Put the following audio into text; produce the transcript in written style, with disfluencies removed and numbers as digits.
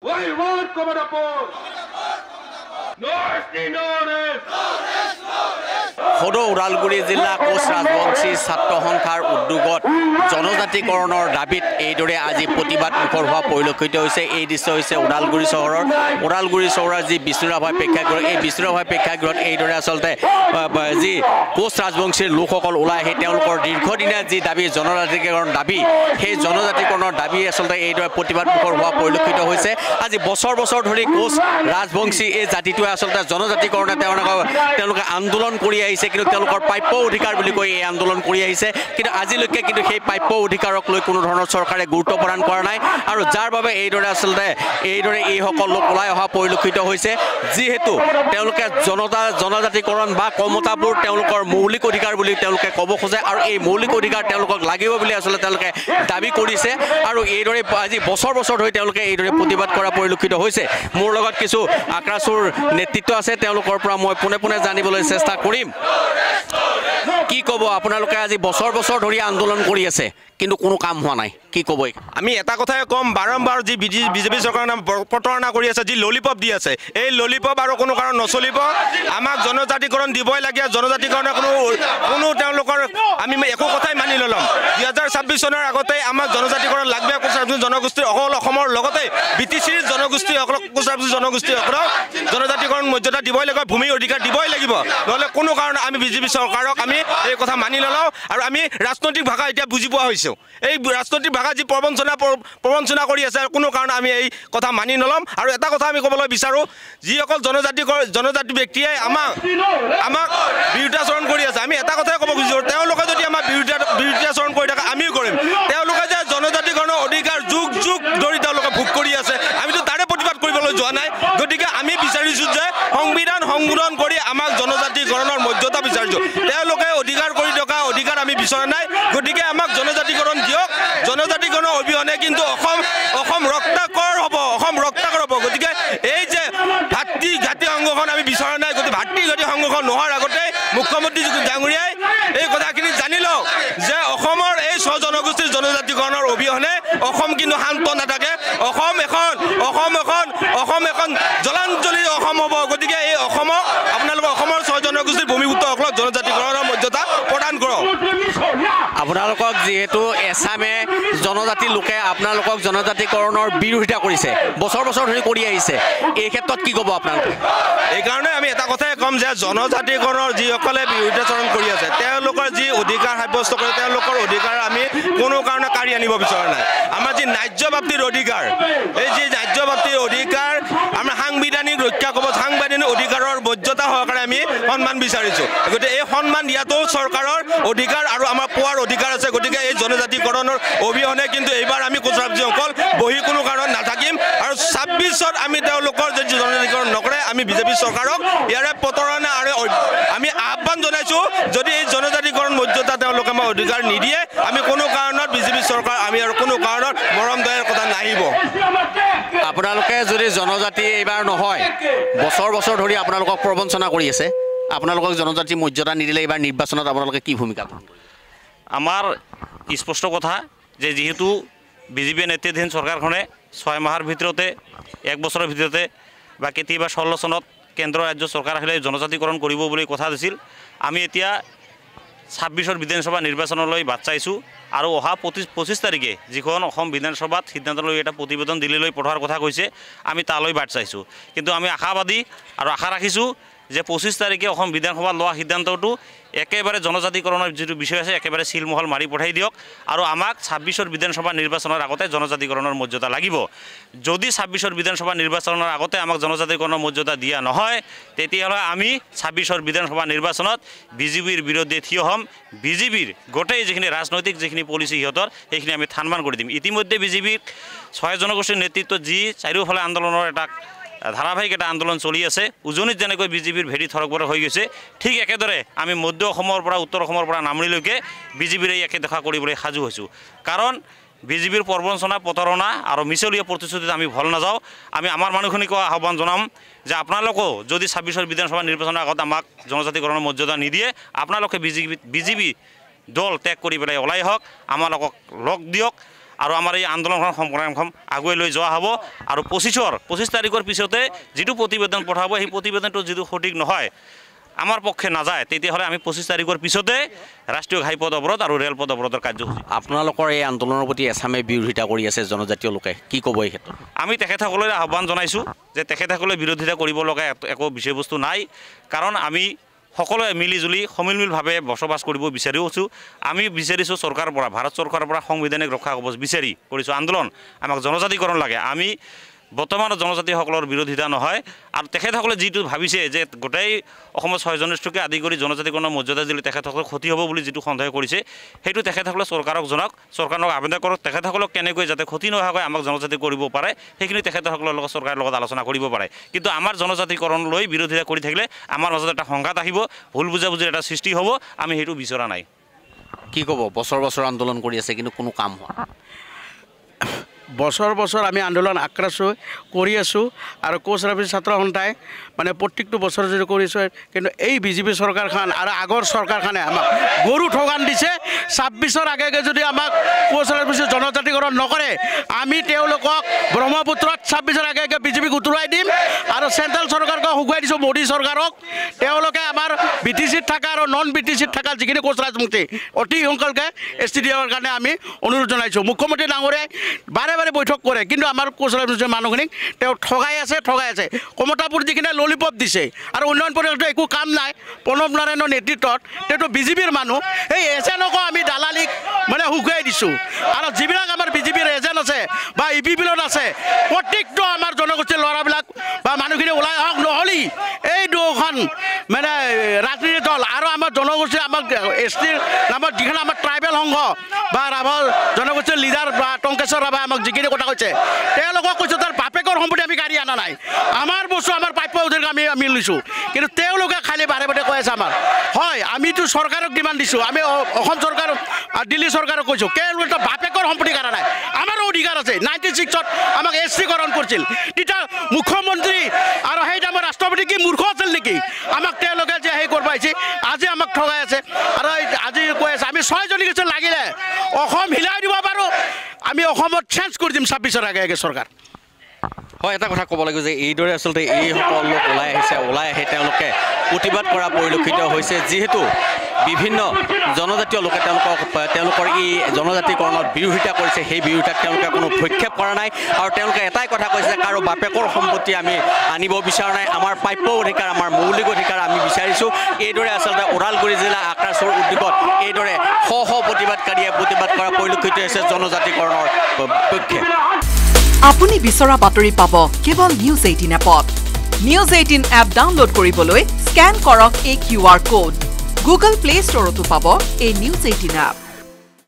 We want Commander Post. No rest, no rest. সদৌ ওদালগুৰি জিলা কোচ ৰাজবংশী ছাত্ৰ সন্থাৰ উদ্যোগত জনজাতিকৰণৰ দাবীত এইদৰে আজি প্ৰতিবাদ মুখৰ হোৱা পৰিলক্ষিত হৈছে। এই দৃশ্য হৈছে ওদালগুৰি চহৰৰ যি বিষ্ণুৰাভাই প্ৰেক্ষাগৃহ, এই বিষ্ণুৰাভাই প্ৰেক্ষাগৃহত এইদৰে আচলতে যি কোচ ৰাজবংশীৰ লোকসকল ওলাই আহি তেওঁলোকৰ দীৰ্ঘদিনীয়া যি দাবী জনজাতিকৰণ দাবী, সেই জনজাতিকৰণৰ দাবী আচলতে এইদৰে প্ৰতিবাদ মুখৰ হোৱা পৰিলক্ষিত হৈছে। আজি বছৰ বছৰ ধৰি কোচ ৰাজবংশী এই জাতিটোৱে আচলতে জনজাতিকৰণে তেওঁলোকে আন্দোলন কৰি আহিছে, কিন্তু তেওঁলোকৰ প্ৰাপ্য অধিকাৰ বুলি কৈ এই আন্দোলন কৰি আহিছে। কিন্তু আজিলৈকে কিন্তু সেই প্ৰাপ্য অধিকাৰক লৈ কোনো ধৰণৰ চৰকাৰে গুৰুত্ব প্ৰদান কৰা নাই, আৰু যাৰ বাবে এইদৰে আচলতে এইসকল লোক ওলাই অহা পৰিলক্ষিত হৈছে। যিহেতু তেওঁলোকে জনজাতিকৰণ বা কমতাবোৰ তেওঁলোকৰ মৌলিক অধিকাৰ বুলি তেওঁলোকে ক'ব খোজে, আৰু এই মৌলিক অধিকাৰ তেওঁলোকক লাগিব বুলি আচলতে তেওঁলোকে দাবী কৰিছে, আৰু এইদৰে আজি বছৰ বছৰ ধৰি তেওঁলোকে এইদৰে প্ৰতিবাদ কৰা পৰিলক্ষিত হৈছে। মোৰ লগত কিছু আক্ৰাচুৰ নেতৃত্ব আছে, তেওঁলোকৰ পৰা মই পোনে পোনে জানিবলৈ চেষ্টা কৰিম। কি ক'ব, আপোনালোকে আজি বছৰ বছৰ ধৰি আন্দোলন কৰি আছে কিন্তু কোনো কাম হোৱা নাই, কি ক'ব? আমি এটা কথাই ক'ম, বাৰম্বাৰ যি বিজেপি চৰকাৰে প্ৰতাৰণা কৰি আছে, যি ললিপপ দি আছে, এই ললিপপ আৰু কোনো কাৰণ নচলিব। আমাক জনজাতিকৰণ দিবই লাগে। জনজাতিকৰণৰ কোনো তেওঁলোকৰ আমি একো কথাই মানি নল'ম। 2026 চনৰ আগতে আমাক জনজাতিকৰণ লাগবে। কোচ ৰাজবংশী জনগোষ্ঠীৰ অসমৰ লগতে BTCৰ জনগোষ্ঠীসকলক, কোচ ৰাজবংশী জনগোষ্ঠীসকলক জনজাতিকৰণ মৰ্যাদা দিবই লাগিব, ভূমিৰ অধিকাৰ দিবই লাগিব। নহ'লে কোনো কাৰণে আমি বিজেপি চৰকাৰক আমি এই কথা মানি নলওঁ। আৰু আমি ৰাজনৈতিক ভাষা এতিয়া বুজি পোৱা হৈছোঁ। এই ৰাজনৈতিক ভাষা যি প্ৰবঞ্চনা কৰি আছে, কোনো কাৰণে আমি এই কথা মানি নল'ম। আৰু এটা কথা আমি ক'বলৈ বিচাৰোঁ, যিসকল জনজাতি ব্যক্তিয়ে আমাক বিৰুদ্ধাচৰণ কৰি আছে, আমি এটা কথাই ক'ব খুজিছোঁ, তেওঁলোকে যদি আমাৰ বিৰুদ্ধাচৰণ কৰি থাকে আমিও কৰিম। তেওঁলোকে যে জনজাতিকৰণৰ অধিকাৰ যুগ যুগ ধৰি তেওঁলোকে ভোগ কৰি আছে, আমিতো তাৰে প্ৰতিবাদ কৰিবলৈ যোৱা নাই। গতিকে আমি বিচাৰিছোঁ যে সংবিধান সংশোধন কৰি আমাক জনজাতিকৰণৰ মৰ্যাদা বিচাৰিছোঁ। তেওঁলোকে অধিকাৰ কৰি থকা অধিকাৰ আমি বিচৰা নাই। গতিকে আমাক জনজাতিকৰণ দিয়ক। জনজাতিকৰণৰ অবিহনে কিন্তু অসম ৰক্তাকৰ হ'ব, অসম ৰক্তাকৰ হ'ব। গতিকে এই যে ভাতৃ সংঘখন আমি বিচৰা নাই। গতিকে ভাতৃ সংঘখন নোহোৱাৰ আগতে মুখ্যমন্ত্ৰী ডাঙৰীয়াই এই কথাখিনি জানি লওক যে অসমৰ এই জনগোষ্ঠীৰ জনজাতিকৰণৰ অবিহনে অসম কিন্তু শান্ত নাথাকে। অসম এখন জলাঞ্জলি অসম হ'ব। গতিকে এই অসমক আপোনালোকে অসমৰ জনগোষ্ঠীৰ ভূমিপুত্ৰসকলক জনজাতিকৰণৰ মৰ্যাদা প্ৰদান কৰক। আপোনালোকক যিহেতু এছামে জনজাতি লোকে আপোনালোকক জনজাতিকৰণৰ বিৰোধিতা কৰিছে, বছৰ বছৰ ধৰি কৰি আহিছে, এই ক্ষেত্ৰত কি ক'ব আপোনালোকে? এইকাৰণে আমি এটা কথাই ক'ম যে জনজাতিকৰণৰ যিসকলে বিৰোধিতাচৰণ কৰি আছে, তেওঁলোকৰ যি অধিকাৰ সাব্যস্ত কৰে, তেওঁলোকৰ অধিকাৰ আমি কোনো কাৰণে কাঢ়ি আনিব বিচৰা নাই। আমাৰ যি ন্যায্যপ্ৰাপ্তিৰ অধিকাৰ, এই যি ন্যায্যপ্ৰাপ্তিৰ অধিকাৰ আমাৰ সাংবিধানিক ৰক্ষা কবচ, সাংবিধানিক অধিকাৰৰ মৰ্যাদা সহকাৰে আমি সন্মান বিচাৰিছোঁ। গতিকে এই সন্মান দিয়াটো চৰকাৰৰ অধিকাৰ আৰু আমাৰ পোৱাৰ অধিকাৰ আছে। গতিকে এই জনজাতিকৰণৰ অবিহনে কিন্তু এইবাৰ আমি কোচ ৰাজবংশীসকল বহি কোনো কাৰণত নাথাকিম। আৰু 26ত আমি তেওঁলোকৰ যদি জনজাতিকৰণ নকৰে, আমি বিজেপি চৰকাৰক ইয়াৰে প্ৰতাৰণা আৰু আমি আহ্বান জনাইছোঁ। যদি এই জনজাতিকৰণ মৰ্যাদা তেওঁলোকে আমাৰ অধিকাৰ নিদিয়ে, আমি কোনো কাৰণত বিজেপি চৰকাৰ আমি আৰু কোনো কাৰণত মৰম দয়াৰ কথা নাহিব। আপোনালোকে যদি জনজাতি এইবাৰ নহয়, বছৰ বছৰ ধৰি আপোনালোকক প্ৰবঞ্চনা কৰি আছে, আপোনালোকক জনজাতি মৰ্যাদা নিদিলে এইবাৰ নিৰ্বাচনত আপোনালোকে কি ভূমিকা পালন কৰিব? আমাৰ স্পষ্ট কথা যে যিহেতু বিজেপি নেতৃত্বাধীন চৰকাৰখনে 6 মাহৰ ভিতৰতে, 1 বছৰৰ ভিতৰতে বা কেতিয়াবা 16 চনত কেন্দ্ৰ ৰাজ্য চৰকাৰ আহিলে জনজাতিকৰণ কৰিব বুলি কথা দিছিল। আমি এতিয়া 26ৰ বিধানসভা নিৰ্বাচনলৈ বাট চাইছোঁ, আৰু অহা 25 তাৰিখে যিখন অসম বিধানসভাত সিদ্ধান্ত লৈ এটা প্ৰতিবেদন দিল্লীলৈ পঠোৱাৰ কথা কৈছে, আমি তালৈ বাট চাইছোঁ। কিন্তু আমি আশাবাদী আৰু আশা ৰাখিছোঁ যে 25 তাৰিখে অসম বিধানসভাত লোৱা সিদ্ধান্তটো একেবাৰে জনজাতিকৰণৰ যিটো বিষয় আছে একেবাৰে চিলমহল মাৰি পঠাই দিয়ক, আৰু আমাক 26ৰ বিধানসভা নিৰ্বাচনৰ আগতে জনজাতিকৰণৰ মৰ্যাদা লাগিব। যদি 26ৰ বিধানসভা নিৰ্বাচনৰ আগতে আমাক জনজাতিকৰণৰ মৰ্যাদা দিয়া নহয়, তেতিয়াহ'লে আমি 26ৰ বিধানসভা নিৰ্বাচনত বিজেপিৰ বিৰুদ্ধে থিয় হ'ম। বিজেপিৰ গোটেই যিখিনি ৰাজনৈতিক যিখিনি পলিচি সিহঁতৰ, সেইখিনি আমি থানমান কৰি দিম। ইতিমধ্যে বিজেপিৰ 6 জনগোষ্ঠীৰ নেতৃত্বত যি চাৰিওফালে আন্দোলনৰ এটা ধাৰাবাহিক এটা আন্দোলন চলি আছে, উজনিত যেনেকৈ বিজেপিৰ ভেটি থৰকবৰ হৈ গৈছে, ঠিক একেদৰে আমি মধ্য অসমৰ পৰা উত্তৰ অসমৰ পৰা নামনিলৈকে বিজেপিৰ এই একে দেখা কৰিবলৈ সাজু হৈছোঁ। কাৰণ বিজেপিৰ প্ৰবঞ্চনা, প্ৰতাৰণা আৰু মিছলীয়া প্ৰতিশ্ৰুতিত আমি ভল নাযাওঁ। আমি আমাৰ মানুহখিনিকো আহ্বান জনাম যে আপোনালোকেও যদি 26ৰ বিধানসভা নিৰ্বাচনৰ আগত আমাক জনজাতিকৰণৰ মৰ্যাদা নিদিয়ে, আপোনালোকে বিজেপি দল ত্যাগ কৰি পেলাই ওলাই আহক, আমালোকক লগ দিয়ক। আৰু আমাৰ এই আন্দোলনখন সংগ্ৰামখন আগুৱাই লৈ যোৱা হ'ব আৰু 25 তাৰিখৰ পিছতে যিটো প্ৰতিবেদন পঠাব সেই প্ৰতিবেদনটো যিটো সঠিক নহয় আমাৰ পক্ষে নাযায় তেতিয়াহ'লে আমি 25 তাৰিখৰ পিছতে ৰাষ্ট্ৰীয় ঘাইপথ অৱৰোধ আৰু ৰেলপথ অৱৰোধৰ কাৰ্যসূচী আপোনালোকৰ এই আন্দোলনৰ প্ৰতি এছামে বিৰোধিতা কৰি আছে জনজাতীয় লোকে কি ক'ব এই ক্ষেত্ৰত আমি তেখেতসকললৈ আহ্বান জনাইছোঁ যে তেখেতসকলে বিৰোধিতা কৰিব লগা একো বিষয়বস্তু নাই কাৰণ আমি সকলোৱে মিলিজুলি সমিলমিলভাৱে বসবাস কৰিব বিচাৰিছোঁ আমি বিচাৰিছোঁ চৰকাৰৰ পৰা ভাৰত চৰকাৰৰ পৰা সাংবিধানিক ৰক্ষা কবচ বিচাৰি কৰিছোঁ আন্দোলন আমাক জনজাতিকৰণ লাগে আমি বৰ্তমান জনজাতিসকলৰ বিৰোধিতা নহয় আৰু তেখেতসকলে যিটো ভাবিছে যে গোটেই অসমৰ 6 জনগোষ্ঠীকে আদি কৰি জনজাতিকৰণৰ মৰ্যাদা দিলে তেখেতসকলৰ ক্ষতি হ'ব বুলি যিটো সন্দেহ কৰিছে সেইটো তেখেতসকলে চৰকাৰক জনাওক চৰকাৰক আবেদন কৰক তেখেতসকলক কেনেকৈ যাতে ক্ষতি নোহোৱাকৈ আমাক জনজাতি কৰিব পাৰে সেইখিনি তেখেতসকলৰ লগত চৰকাৰৰ লগত আলোচনা কৰিব পাৰে কিন্তু আমাৰ জনজাতিকৰণ লৈ বিৰোধিতা কৰি থাকিলে আমাৰ মাজত এটা সংঘাত আহিব ভুল বুজাবুজিৰ এটা সৃষ্টি হ'ব আমি সেইটো বিচৰা নাই কি ক'ব বছৰ বছৰ আন্দোলন কৰি আছে কিন্তু কোনো কাম হোৱা বছৰ বছৰ আমি আন্দোলন আক্ৰাছো কৰি আছোঁ আৰু কোচ ৰাফিজ ছাত্ৰ সন্থাই মানে প্ৰত্যেকটো বছৰ যদি কৰিছোঁ কিন্তু এই বিজেপি চৰকাৰখন আৰু আগৰ চৰকাৰখনে আমাক গৰু ঠগান দিছে 26ৰ আগে যদি আমাক কোচ ৰাফিজ জনজাতিকৰণ নকৰে আমি তেওঁলোকক ব্ৰহ্মপুত্ৰত 26ৰ আগে বিজেপিক উতৰাই দিম আৰু চেণ্ট্ৰেল চৰকাৰক হুকুৱাই দিছোঁ মোদী চৰকাৰক তেওঁলোকে আমাৰ BTCত থকা আৰু নন BTCত থকা যিখিনি কোচ ৰাজবংশী অতি সোনকালে ST দিয়াৰ কাৰণে আমি অনুৰোধ জনাইছোঁ মুখ্যমন্ত্ৰী ডাঙৰীয়াই বাৰে বৈঠক কৰে কিন্তু আমাৰ কোচ ৰাজবংশী মানুহখিনিক তেওঁ ঠগাই আছে কমতাপুৰ যিখিনি ললিপপ দিছে আৰু উন্নয়ন পৰিষদৰ একো কাম নাই প্ৰণৱ নাৰায়ণৰ নেতৃত্বত তেওঁটো বিজেপিৰ মানুহ এই এজেণ্টকো আমি দালালিক মানে হুকুৱাই দিছোঁ আৰু যিবিলাক আমাৰ বিজেপিৰ এজেণ্ট আছে বা EPPত আছে প্ৰত্যেকটো আমাৰ জনগোষ্ঠীৰ ল'ৰাবিলাক বা মানুহখিনি ওলাই আহক নহ'লে এই দুখন মানে ৰাজনীতি দল আৰু আমাৰ জনগোষ্ঠীৰ আমাক STৰ নামত যিখন আমাৰ ট্ৰাইবেল সংঘ বা ৰাভা জনগোষ্ঠীৰ লিডাৰ বা টংকেশ্বৰ ৰাভাই আমাক যিখিনি কথা কৈছে তেওঁলোকক কৈছোঁ তাৰ বাপেকৰ সম্পত্তি আমি গাড়ী আনা নাই আমাৰ বস্তু আমাৰ প্ৰাপ্য অধিকাৰ আমি লৈছোঁ কিন্তু তেওঁলোকে খালি বাৰে কৈ আছে আমাৰ হয় আমিতো চৰকাৰক ডিমাণ্ড দিছোঁ আমি অসম চৰকাৰ দিল্লী চৰকাৰক কৈছোঁ তেওঁলোকে বাপেকৰ সম্পত্তি কাঢ়া নাই আমাৰো অধিকাৰ আছে 96ত আমাক SCকৰণ কৰিছিল তেতিয়া মুখ্যমন্ত্ৰী আৰু সেই টাইমত ৰাষ্ট্ৰপতি কি মূৰ্খ আছিল নেকি আমাক তেওঁলোকে যে সেই কৰিব আহিছে আজি আমাক ঠগাই আছে আৰু আজি কৈ আছে আমি 6 জনী কিছু লাগিলে অসম হিলাই দিব পাৰোঁ আমি অসমত চেঞ্জ কৰি দিম 26ৰ আগে চৰকাৰ হয় এটা কথা ক'ব লাগিব যে এইদৰে আচলতে এইসকল লোক ওলাই আহি তেওঁলোকে প্ৰতিবাদ কৰা পৰিলক্ষিত হৈছে যিহেতু বিভিন্ন জনজাতীয় লোকে তেওঁলোকৰ এই জনজাতিকৰণৰ বিৰোধিতা কৰিছে সেই বিৰোধিতাক তেওঁলোকে কোনো ভক্ষেপ কৰা নাই আৰু তেওঁলোকে এটাই কথা কৈছে যে কাৰো বাপেকৰ সম্পত্তি আমি আনিব বিচৰা নাই আমাৰ প্ৰাপ্য অধিকাৰ আমাৰ মৌলিক অধিকাৰ আমি বিচাৰিছোঁ এইদৰে আচলতে ওদালগুৰি জিলা আক্ৰাছৰ উদ্যোগত এইদৰে শ প্ৰতিবাদকাৰীয়ে প্ৰতিবাদ কৰা পৰিলক্ষিত হৈছে জনজাতিকৰণৰ পক্ষে আপুনি বিচৰা বাতৰি পাব কেৱল নিউজ 18 এপত নিউজ 18 এপ ডাউনলোড কৰিবলৈ স্ক্যান কৰক এই QR কোড গুগল প্লে ষ্টৰতো পাব এই নিউজ 18 এপ